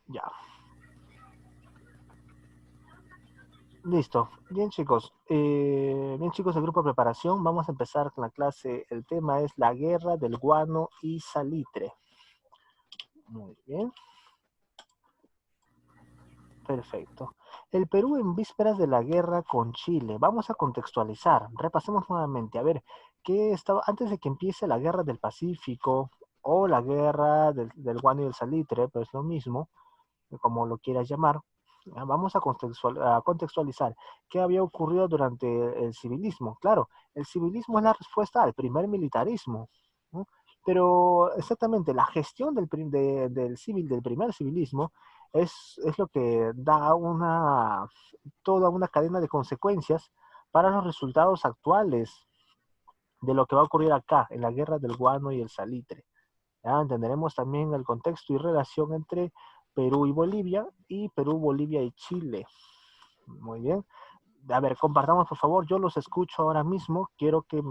Ya. Listo. Bien, chicos. Bien, chicos, el grupo de preparación. Vamos a empezar con la clase. El tema es la guerra del guano y salitre. Muy bien. Perfecto. El Perú en vísperas de la guerra con Chile. Vamos a contextualizar. Repasemos nuevamente. A ver, ¿qué estaba antes de que empiece la guerra del Pacífico o la guerra del guano y el salitre? Pues lo mismo, como lo quieras llamar. Vamos a contextualizar qué había ocurrido durante el civilismo. Claro, el civilismo es la respuesta al primer militarismo, ¿no? Pero exactamente la gestión del primer civilismo es lo que da toda una cadena de consecuencias para los resultados actuales de lo que va a ocurrir acá en la guerra del guano y el salitre. ¿Ya? Entenderemos también el contexto y relación entre Perú y Bolivia y Perú, Bolivia y Chile. Muy bien. A ver, compartamos por favor, yo los escucho ahora mismo, quiero que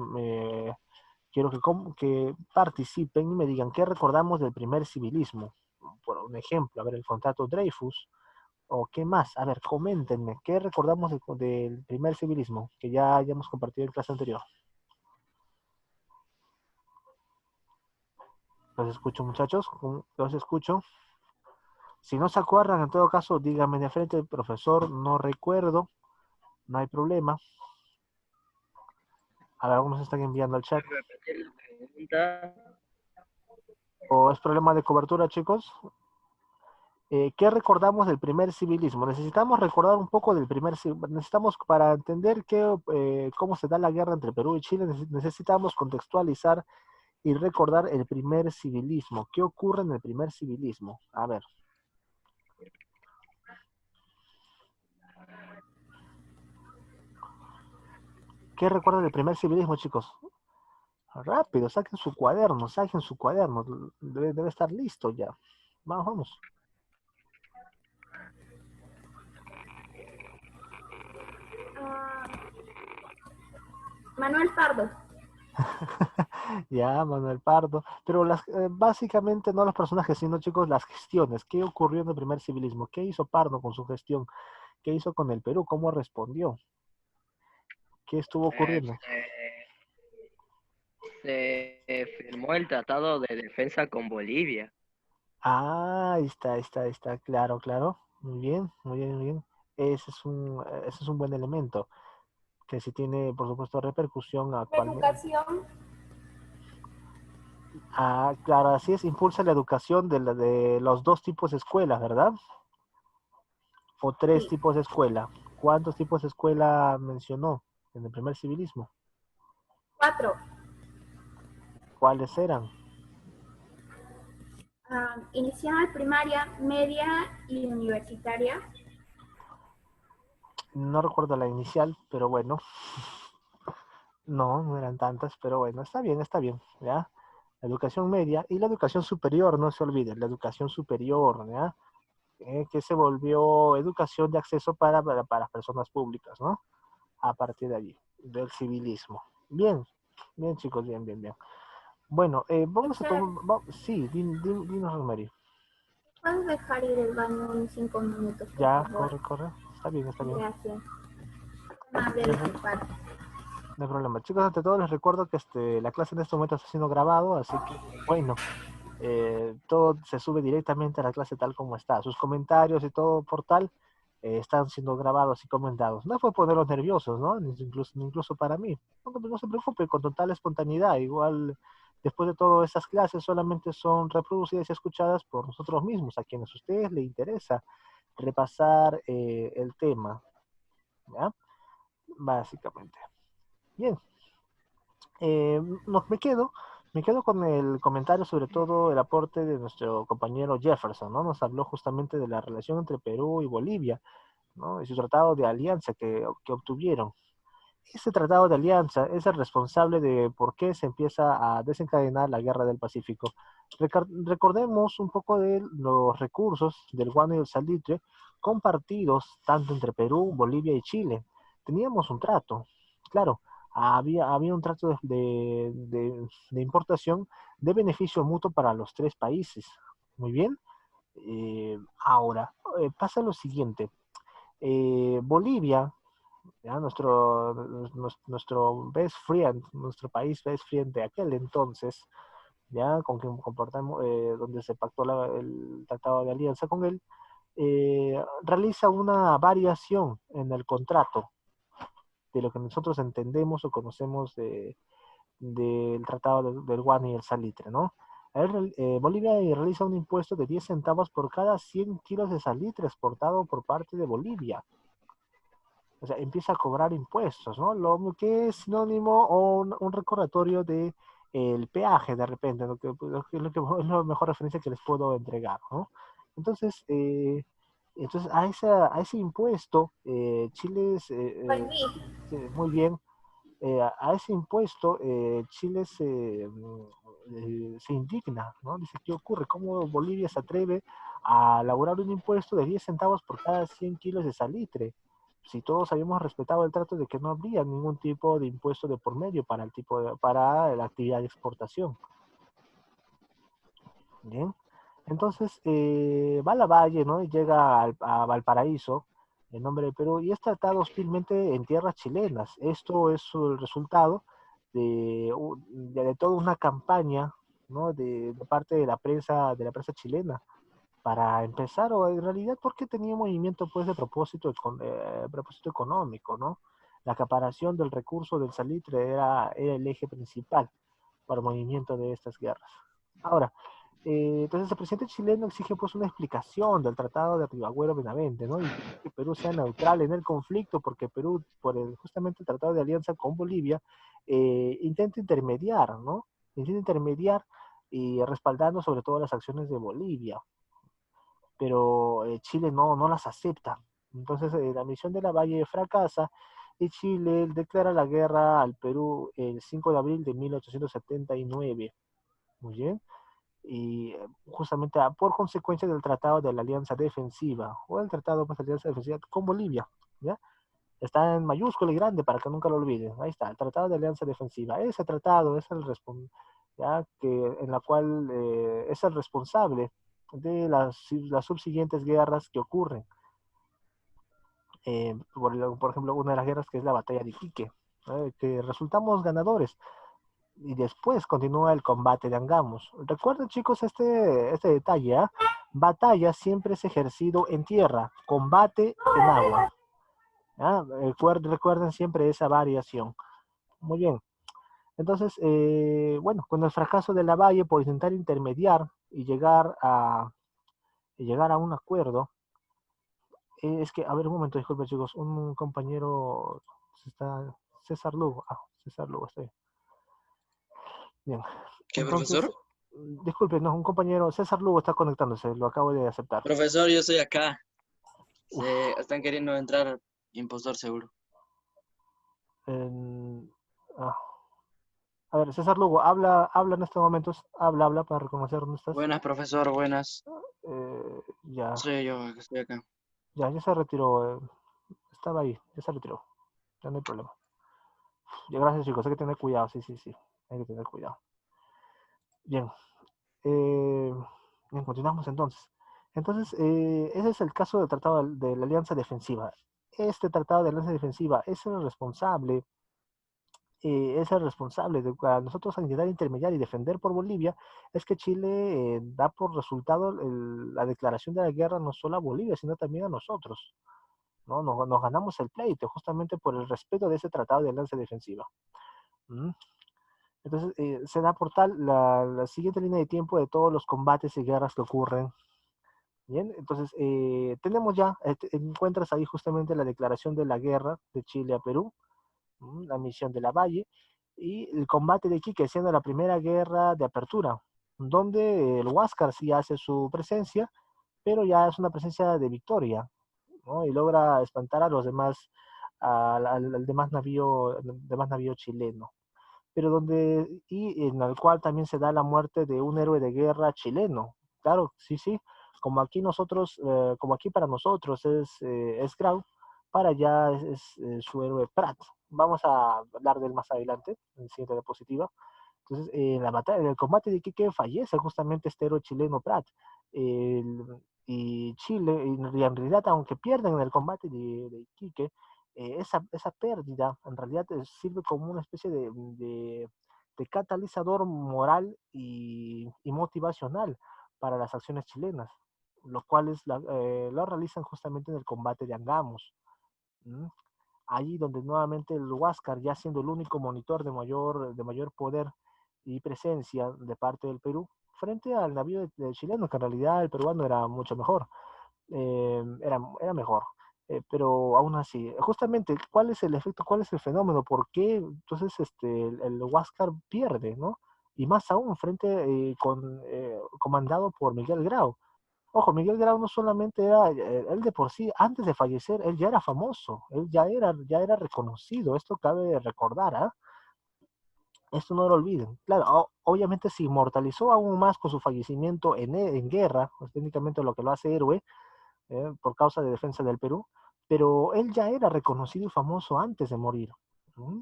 participen y me digan qué recordamos del primer civilismo. Por un ejemplo, a ver, el contrato Dreyfus, o qué más. A ver, coméntenme, ¿qué recordamos del primer civilismo que ya hayamos compartido en clase anterior? Los escucho, muchachos, los escucho. Si no se acuerdan, en todo caso, díganme de frente, profesor, no recuerdo, no hay problema. A ver, algunos están enviando al chat. Repetir la pregunta. ¿O es problema de cobertura, chicos? ¿Qué recordamos del primer civilismo? Necesitamos recordar un poco del primer civilismo. Necesitamos, para entender cómo se da la guerra entre Perú y Chile, necesitamos contextualizar y recordar el primer civilismo. ¿Qué ocurre en el primer civilismo? A ver. ¿Qué recuerdan del primer civilismo, chicos? Rápido, saquen su cuaderno. Debe estar listo ya. Vamos, vamos. Manuel Pardo. Ya, Manuel Pardo. Pero básicamente no los personajes, sino, chicos, las gestiones. ¿Qué ocurrió en el primer civilismo? ¿Qué hizo Pardo con su gestión? ¿Qué hizo con el Perú? ¿Cómo respondió? ¿Qué estuvo ocurriendo? Se firmó el Tratado de Defensa con Bolivia. Ah, ahí está, claro, claro. Muy bien, muy bien, muy bien. Ese es un buen elemento, que sí tiene, por supuesto, repercusión actualmente. Educación. Ah, claro, así es, impulsa la educación de los dos tipos de escuelas, ¿verdad? O tres Sí. tipos de escuela. ¿Cuántos tipos de escuela mencionó en el primer civilismo? 4. ¿Cuáles eran? Inicial, primaria, media y universitaria. No recuerdo la inicial, pero bueno, no, no eran tantas, pero bueno, está bien, ¿ya? La educación media y la educación superior, no se olviden, la educación superior, ¿ya? Que se volvió educación de acceso para personas públicas, ¿no? A partir de allí, del civilismo. Bien, bien chicos, bien, bien, bien. Bueno, vamos a Profesor, tomar, sí, dinos, Rosemary. ¿puedes dejar ir el baño en 5 minutos, por Ya, favor? corre, corre, está bien, está bien. Gracias. Amable No de hay, su parte. no hay problema. Chicos, ante todo les recuerdo que la clase en este momento está siendo grabado, así que, bueno, todo se sube directamente a la clase tal como está. Sus comentarios y todo por tal están siendo grabados y comentados. No fue ponerlos nerviosos, ¿no? Incluso para mí. No se preocupe, con total espontaneidad. Igual, después de todo, esas clases solamente son reproducidas y escuchadas por nosotros mismos, a quienes a ustedes les interesa repasar el tema, ¿ya? Básicamente. Bien, no, me quedo con el comentario, sobre todo el aporte de nuestro compañero Jefferson, ¿no? Nos habló justamente de la relación entre Perú y Bolivia, ¿no? Y su tratado de alianza que obtuvieron. Ese tratado de alianza es el responsable de por qué se empieza a desencadenar la guerra del Pacífico. Recordemos un poco de los recursos del guano y el salitre compartidos tanto entre Perú, Bolivia y Chile. Teníamos un trato, claro, había un trato de importación de beneficio mutuo para los tres países. Muy bien, Ahora, pasa lo siguiente. Bolivia, ¿ya? Nuestro best friend, nuestro país best friend de aquel entonces, ya con quien comportamos, donde se pactó el tratado de alianza con él, realiza una variación en el contrato de lo que nosotros entendemos o conocemos del tratado del guano y el salitre, ¿no? Bolivia realiza un impuesto de 10 centavos por cada 100 kilos de salitre exportado por parte de Bolivia. O sea, empieza a cobrar impuestos, ¿no? Lo que es sinónimo o un recordatorio de el peaje de repente, es la mejor referencia que les puedo entregar, ¿no? Entonces, a ese impuesto, Chile, Volví. muy bien, a ese impuesto Chile se indigna, ¿no? Dice, ¿qué ocurre? ¿Cómo Bolivia se atreve a elaborar un impuesto de 10 centavos por cada 100 kilos de salitre? Si todos habíamos respetado el trato de que no habría ningún tipo de impuesto de por medio para la actividad de exportación. Bien. Entonces, va a la Valle, ¿no? Y llega a Valparaíso, en nombre de Perú, y es tratado hostilmente en tierras chilenas. Esto es el resultado de toda una campaña, ¿no? De parte de la prensa chilena, para empezar, o en realidad porque tenía movimiento pues de propósito económico, ¿no? La acaparación del recurso del salitre era el eje principal para el movimiento de estas guerras. Ahora, entonces el presidente chileno exige pues una explicación del tratado de Rivagüero-Benavente, ¿no? Y que Perú sea neutral en el conflicto, porque Perú, justamente el tratado de alianza con Bolivia, intenta intermediar, ¿no? Intenta intermediar y respaldando sobre todo las acciones de Bolivia, pero Chile no las acepta. Entonces la misión de la Valle fracasa y Chile declara la guerra al Perú el 5 de abril de 1879. Muy bien. Y justamente por consecuencia del Tratado de la Alianza Defensiva, o el Tratado de la Alianza Defensiva con Bolivia, ¿ya? Está en mayúscula y grande para que nunca lo olviden. Ahí está, el Tratado de Alianza Defensiva. Ese tratado es ya en la cual es el responsable de las subsiguientes guerras que ocurren. Por ejemplo, una de las guerras que es la batalla de Iquique, que resultamos ganadores y después continúa el combate de Angamos. Recuerden, chicos, este detalle, ¿eh? Batalla siempre es ejercido en tierra, combate en agua. Recuerden siempre esa variación. Muy bien. Entonces, bueno, con el fracaso de la Valle por intentar intermediar y llegar a un acuerdo, es que, a ver, un momento, disculpen, chicos, un compañero César Lugo. César Lugo, estoy. Bien. ¿Qué, Entonces, profesor? disculpe, no, un compañero, César Lugo está conectándose, lo acabo de aceptar. Profesor, yo estoy acá. Uf, Están queriendo entrar impostor seguro. en- ah. A ver, César Lugo, habla en estos momentos, habla para reconocer dónde estás. Buenas, profesor, buenas. Ya, Soy yo, que estoy acá. ya se retiró, estaba ahí, ya se retiró, ya no hay problema. Ya, gracias chicos, hay que tener cuidado, sí, hay que tener cuidado. Bien, bien, continuamos entonces. Entonces, ese es el caso del tratado de la alianza defensiva. Este tratado de alianza defensiva es el responsable de a nosotros intentar intermediar y defender por Bolivia, es que Chile da por resultado la declaración de la guerra no solo a Bolivia, sino también a nosotros, ¿no? Nos ganamos el pleito justamente por el respeto de ese tratado de alianza defensiva. ¿Mm? Entonces, se da por tal la siguiente línea de tiempo de todos los combates y guerras que ocurren. Bien, entonces tenemos ya, encuentras ahí justamente la declaración de la guerra de Chile a Perú, la misión de la Valle, y el combate de Iquique, siendo la primera guerra de apertura, donde el Huáscar sí hace su presencia, pero ya es una presencia de victoria, ¿no? Y logra espantar a los demás, al demás navío chileno. Pero y en el cual también se da la muerte de un héroe de guerra chileno. Claro, sí, como aquí para nosotros es Grau, para allá es su héroe Prat. Vamos a hablar de él más adelante, en la siguiente diapositiva. Entonces, en el combate de Iquique fallece justamente este héroe chileno Prat. Y Chile, en realidad, aunque pierden en el combate de Iquique, esa pérdida en realidad sirve como una especie de catalizador moral y motivacional para las acciones chilenas, los cuales lo realizan justamente en el combate de Angamos. ¿Mm? Allí donde nuevamente el Huáscar, ya siendo el único monitor de mayor poder y presencia de parte del Perú, frente al navío de chileno, que en realidad el peruano era mucho mejor, era mejor. Pero aún así, justamente, ¿cuál es el efecto, cuál es el fenómeno? ¿Por qué entonces el Huáscar pierde, ¿no? Y más aún, comandado por Miguel Grau. Ojo, Miguel Grau no solamente era, él de por sí, antes de fallecer, él ya era famoso, él ya era reconocido, esto cabe recordar, ¿ah? Esto no lo olviden. Claro, obviamente se inmortalizó aún más con su fallecimiento en guerra, pues, técnicamente lo que lo hace héroe, por causa de defensa del Perú, pero él ya era reconocido y famoso antes de morir. ¿Mm?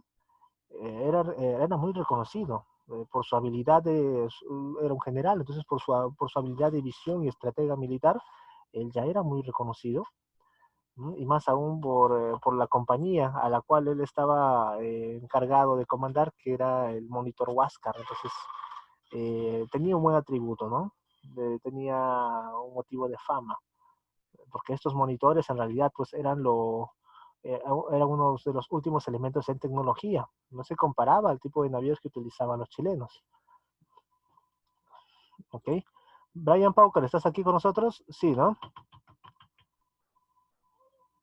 Era muy reconocido por su habilidad era un general, entonces por su habilidad de visión y estratega militar, él ya era muy reconocido. ¿Mm? Y más aún por la compañía a la cual él estaba encargado de comandar, que era el Monitor Huáscar. Entonces, tenía un buen atributo, ¿no? Tenía un motivo de fama, porque estos monitores en realidad pues eran uno de los últimos elementos en tecnología. No se comparaba al tipo de navíos que utilizaban los chilenos. ¿Ok? Brian Pauker, ¿estás aquí con nosotros? Sí, ¿no?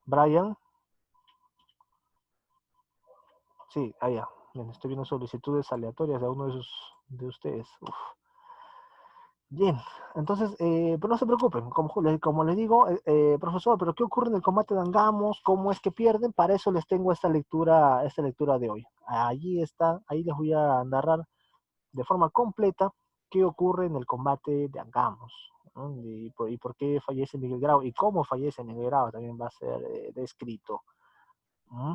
Brian. Sí, allá. Bien, estoy viendo solicitudes aleatorias de uno de ustedes. Uf. Bien, entonces, pero no se preocupen, como les digo, profesor, pero ¿qué ocurre en el combate de Angamos? ¿Cómo es que pierden? Para eso les tengo esta lectura de hoy. Allí está, ahí les voy a narrar de forma completa qué ocurre en el combate de Angamos, ¿no? Y por qué fallece Miguel Grau y cómo fallece Miguel Grau también va a ser descrito. ¿Mm?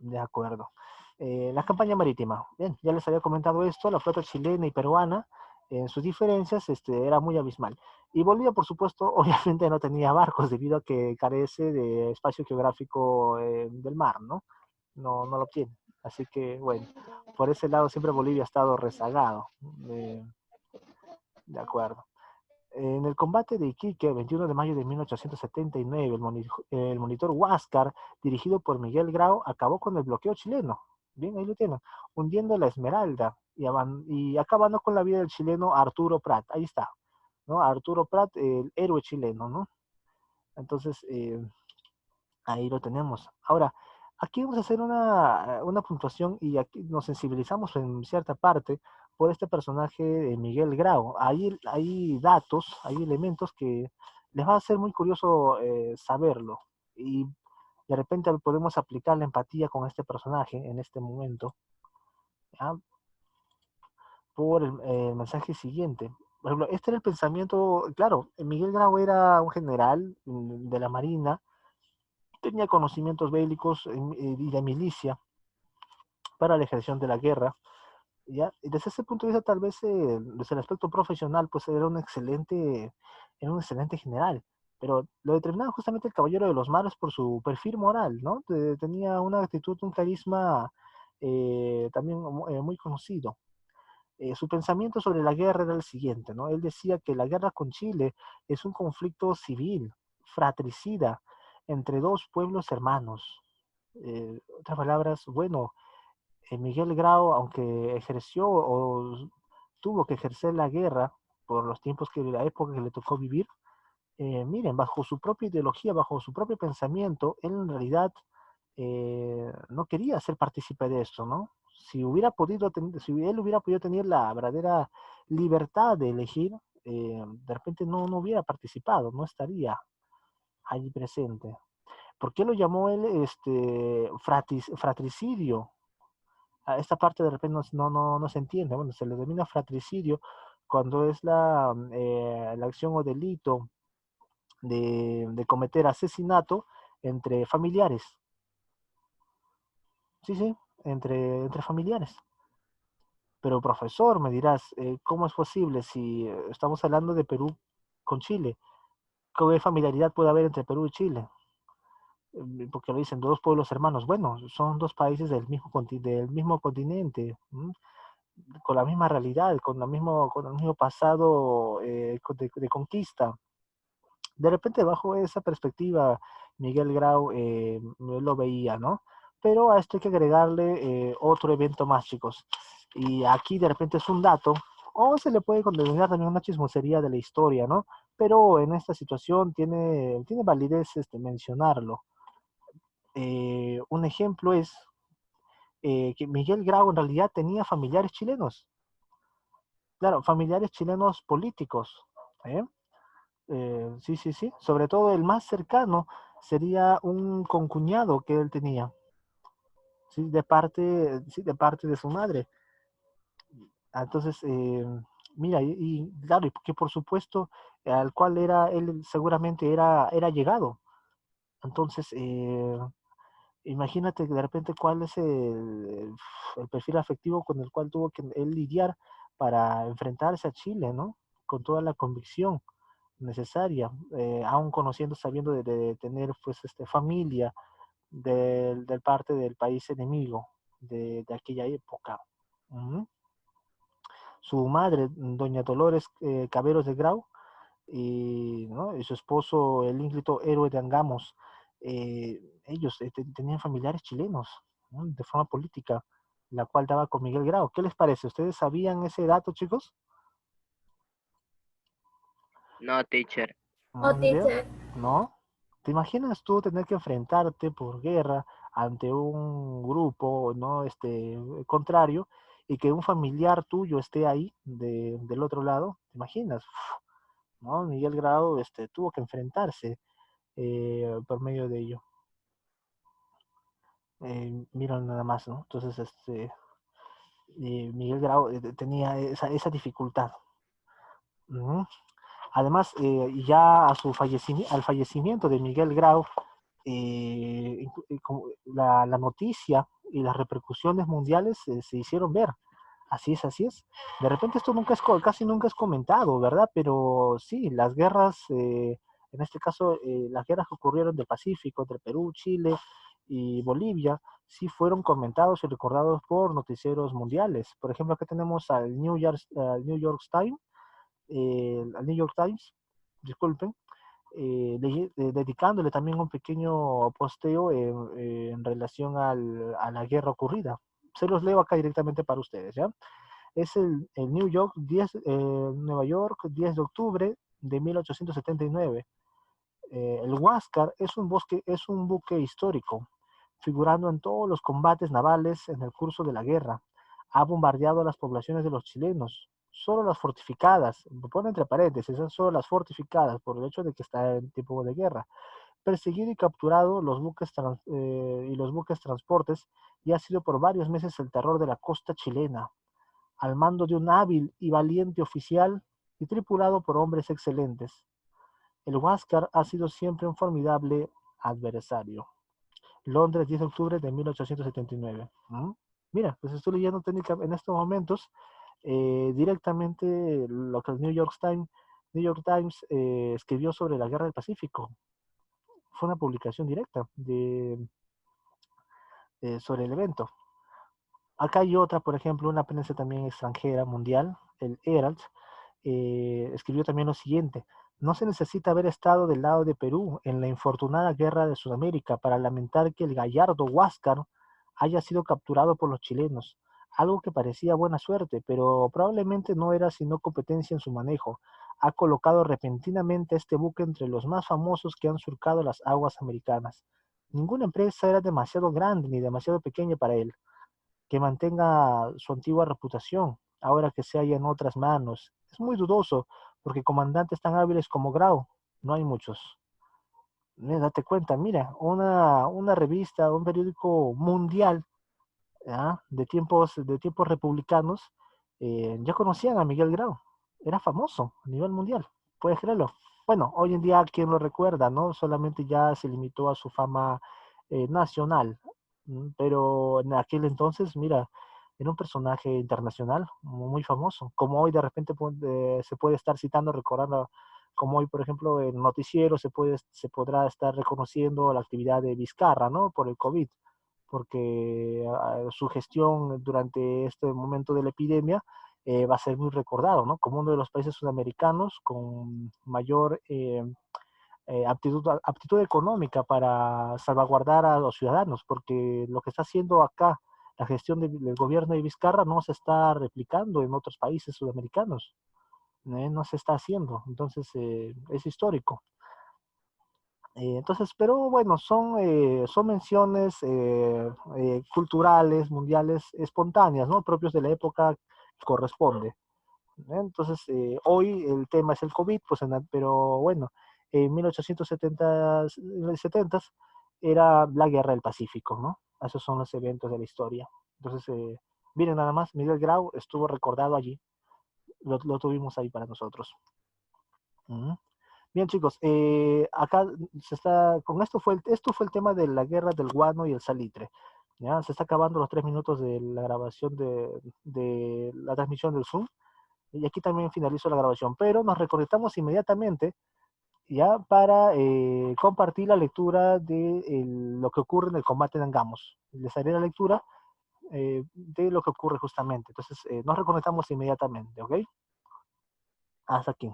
De acuerdo. La campaña marítima. Bien, ya les había comentado esto, la flota chilena y peruana, en sus diferencias, era muy abismal. Y Bolivia, por supuesto, obviamente no tenía barcos debido a que carece de espacio geográfico del mar, ¿no? No lo tiene. Así que, bueno, por ese lado siempre Bolivia ha estado rezagado. De acuerdo. En el combate de Iquique, 21 de mayo de 1879, el monitor Huáscar, dirigido por Miguel Grau, acabó con el bloqueo chileno. Bien, ahí lo tienen. Hundiendo la Esmeralda y acabando con la vida del chileno Arturo Prat. Ahí está, ¿no? Arturo Prat, el héroe chileno, ¿no? Entonces, ahí lo tenemos. Ahora, aquí vamos a hacer una puntuación y aquí nos sensibilizamos en cierta parte por este personaje de Miguel Grau. Hay datos, hay elementos que les va a ser muy curioso saberlo. Y de repente podemos aplicar la empatía con este personaje en este momento, ¿ya? Por el mensaje siguiente. Por ejemplo, este era el pensamiento, claro, Miguel Grau era un general de la Marina, tenía conocimientos bélicos y de milicia para la ejecución de la guerra. ¿Ya? Y desde ese punto de vista, tal vez desde el aspecto profesional, pues era un excelente general. Pero lo determinaba justamente el Caballero de los Mares por su perfil moral, ¿no? Tenía una actitud, un carisma también muy conocido. Su pensamiento sobre la guerra era el siguiente, ¿no? Él decía que la guerra con Chile es un conflicto civil, fratricida, entre dos pueblos hermanos. Otras palabras, bueno, Miguel Grau, aunque ejerció o tuvo que ejercer la guerra por los tiempos la época que le tocó vivir, miren, bajo su propia ideología, bajo su propio pensamiento, él en realidad no quería ser partícipe de esto, ¿no? Si él hubiera podido tener la verdadera libertad de elegir, de repente no hubiera participado, no estaría allí presente. ¿Por qué lo llamó él fratricidio? A esta parte de repente no se entiende. Bueno, se le denomina fratricidio cuando es la acción o delito de cometer asesinato entre familiares. Sí, sí, entre familiares. Pero profesor, me dirás, ¿cómo es posible si estamos hablando de Perú con Chile? ¿Qué familiaridad puede haber entre Perú y Chile? Porque lo dicen dos pueblos hermanos. Bueno, son dos países del mismo continente, ¿m? Con la misma realidad, con el mismo pasado de conquista. De repente, bajo esa perspectiva, Miguel Grau lo veía, ¿no? Pero a esto hay que agregarle otro evento más, chicos. Y aquí de repente es un dato, o se le puede condenar también una chismosería de la historia, ¿no? Pero en esta situación tiene validez mencionarlo. Un ejemplo es que Miguel Grau en realidad tenía familiares chilenos, claro, familiares chilenos políticos, ¿eh? Sí, sí, sí. Sobre todo el más cercano sería un concuñado que él tenía, ¿sí? Sí, de parte de su madre. Entonces, mira, claro, y que por supuesto, al cual él seguramente era llegado. Entonces, imagínate que de repente cuál es el perfil afectivo con el cual tuvo que él lidiar para enfrentarse a Chile, ¿no? Con toda la convicción necesaria, aún conociendo, sabiendo de tener pues familia del parte del país enemigo de aquella época. Ujú. Su madre, doña Dolores Caberos de Grau, ¿no? Y su esposo, el ínclito héroe de Angamos, ellos tenían familiares chilenos, ¿no? De forma política, la cual daba con Miguel Grau. ¿Qué les parece? ¿Ustedes sabían ese dato, chicos? No, teacher. O No, ni idea. teacher. ¿No? ¿Te imaginas tú tener que enfrentarte por guerra ante un grupo, ¿no? Contrario, y que un familiar tuyo esté ahí del otro lado? ¿Te imaginas? ¿No? Miguel Grau tuvo que enfrentarse por medio de ello. Mira nada más, ¿no? Entonces, Miguel Grau tenía esa dificultad. Ujú. Además, ya al fallecimiento de Miguel Grau, como la noticia y las repercusiones mundiales se hicieron ver. Así es, así es. De repente esto casi nunca es comentado, ¿verdad? Pero sí, las guerras, en este caso, las guerras que ocurrieron del Pacífico entre Perú, Chile y Bolivia, sí fueron comentados y recordados por noticieros mundiales. Por ejemplo, aquí tenemos al New York Times, al New York Times, disculpen, dedicándole también un pequeño posteo en relación a la guerra ocurrida. Se los leo acá directamente para ustedes, ¿ya? Es el Nueva York, 10 de octubre de 1879. El Huáscar es un buque histórico, figurando en todos los combates navales en el curso de la guerra. Ha bombardeado a las poblaciones de los chilenos. Solo las fortificadas, lo pone entre paréntesis, son solo las fortificadas por el hecho de que está en tiempo de guerra. Perseguido y capturado los buques transportes y ha sido por varios meses el terror de la costa chilena, al mando de un hábil y valiente oficial y tripulado por hombres excelentes. El Huáscar ha sido siempre un formidable adversario. Londres, 10 de octubre de 1879. ¿Mm? Mira, pues estoy leyendo técnicamente en estos momentos directamente lo que el New York Times escribió sobre la Guerra del Pacífico. Fue una publicación directa sobre el evento. Acá hay otra, por ejemplo, una prensa también extranjera, mundial, el Herald, escribió también lo siguiente: no se necesita haber estado del lado de Perú en la infortunada guerra de Sudamérica para lamentar que el gallardo Huáscar haya sido capturado por los chilenos, algo que parecía buena suerte, pero probablemente no era sino competencia en su manejo. Ha colocado repentinamente este buque entre los más famosos que han surcado las aguas americanas. Ninguna empresa era demasiado grande ni demasiado pequeña para él que mantenga su antigua reputación, ahora que se halla en otras manos. Es muy dudoso, porque comandantes tan hábiles como Grau no hay muchos. Date cuenta, mira, una revista, un periódico mundial, ¿ya? De tiempos republicanos, ya conocían a Miguel Grau, era famoso a nivel mundial, puedes creerlo. Bueno, hoy en día, ¿quién lo recuerda, no? Solamente ya se limitó a su fama nacional, pero en aquel entonces, mira, era un personaje internacional muy famoso, como hoy de repente se puede estar citando, recordando, como hoy, por ejemplo, en noticiero se podrá estar reconociendo la actividad de Vizcarra, ¿no? Por el COVID, porque su gestión durante este momento de la epidemia va a ser muy recordado, ¿no? Como uno de los países sudamericanos con mayor aptitud económica para salvaguardar a los ciudadanos, porque lo que está haciendo acá la gestión del gobierno de Vizcarra no se está replicando en otros países sudamericanos, no se está haciendo, entonces es histórico. Entonces, pero bueno, son menciones culturales, mundiales, espontáneas, ¿no? Propios de la época que corresponde. Entonces, hoy el tema es el COVID, pues pero bueno, en 1870, 70 era la Guerra del Pacífico, ¿no? Esos son los eventos de la historia. Entonces, miren nada más, Miguel Grau estuvo recordado allí, lo tuvimos ahí para nosotros. Bien, chicos, acá esto fue el tema de la guerra del guano y el salitre. ¿Ya? Se está acabando los 3 minutos de la grabación de la transmisión del Zoom. Y aquí también finalizo la grabación, pero nos reconectamos inmediatamente ya para compartir la lectura de lo que ocurre en el combate de Angamos. Les haré la lectura de lo que ocurre justamente. Entonces, nos reconectamos inmediatamente, ¿ok? Hasta aquí.